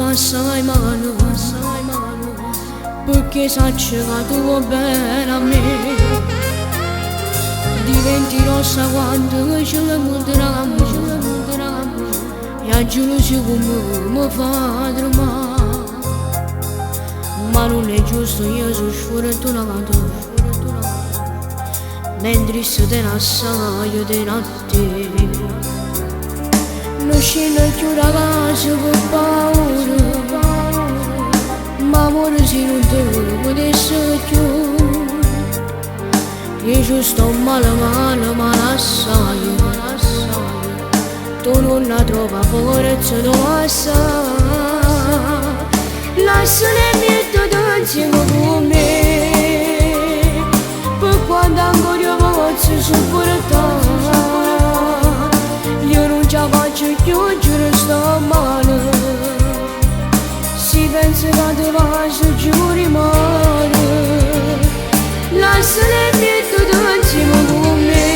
passai mano, perché sacci che tu vuoi bene a me. Diventi rossa quando ce la mutriamo, e a gelosia come mi fa tremare. Ma non è giusto, io sono sfortunato, mentre se te ne assai io te ne a te. Non scendo più da casa per paura, ma amore se non te lo potesse più. Io sto male assai, tu non la trova forza tu assai. Lasciami mettere insieme con me, per quando ancora io posso sopportare. Io non ce la faccio più, giuro sto male. Si pensa che ti faccio giù rimane. Lasciami mettere insieme con me,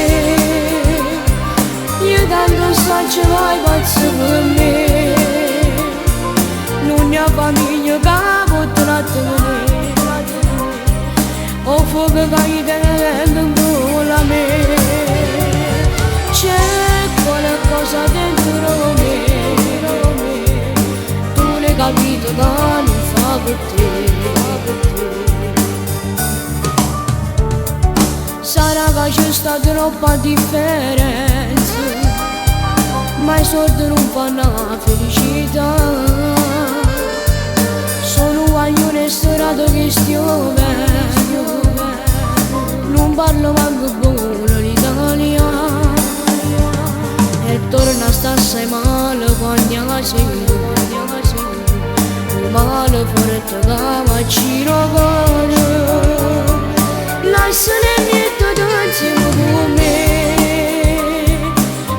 io tanto so ce vai pazzo per me. L'unica famiglia che può trattare, o fuoco che tengo con la me. C'è qualcosa dentro me, tu l'hai capito che non fa per te. Sarà che c'è stata troppa differenza, ma i soldi non fanno la felicità. Sono guaglione e storato che stiamo bene, non parlo manco buono l'italiano. E torna a stare assai male quando la sento, un male forte che mi ci rogone. Lasciami mettere insieme con me,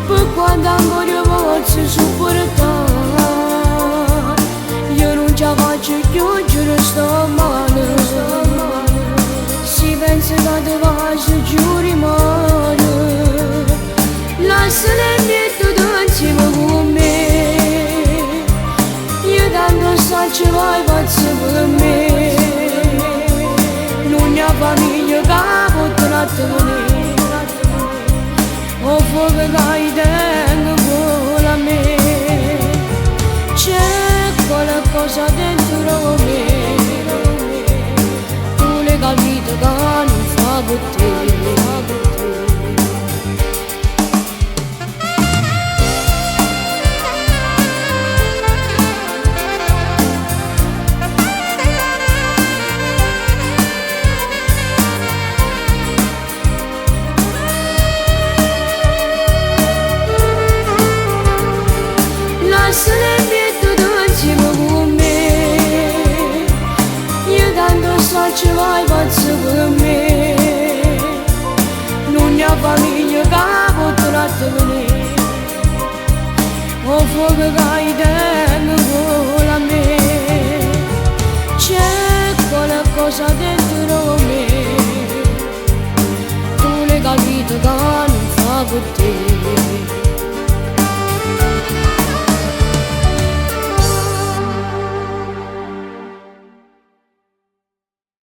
per quando ancora io posso sopportare. Io non ce la faccio più, giuro sto male. Si pensa che ti faccio giù rimane. Lasciami mettere insieme con me, io tanto so ce vai pazzo per me. L'unica famiglia che può trattare, o fuoco che tengo con la me. C'è qualcosa dentro me, tu l'hai capito che non fa per te. Lasciami mettere insieme con me, io tanto so ce vai pazzo per me. L'unica famiglia che può trattare, o fuoco che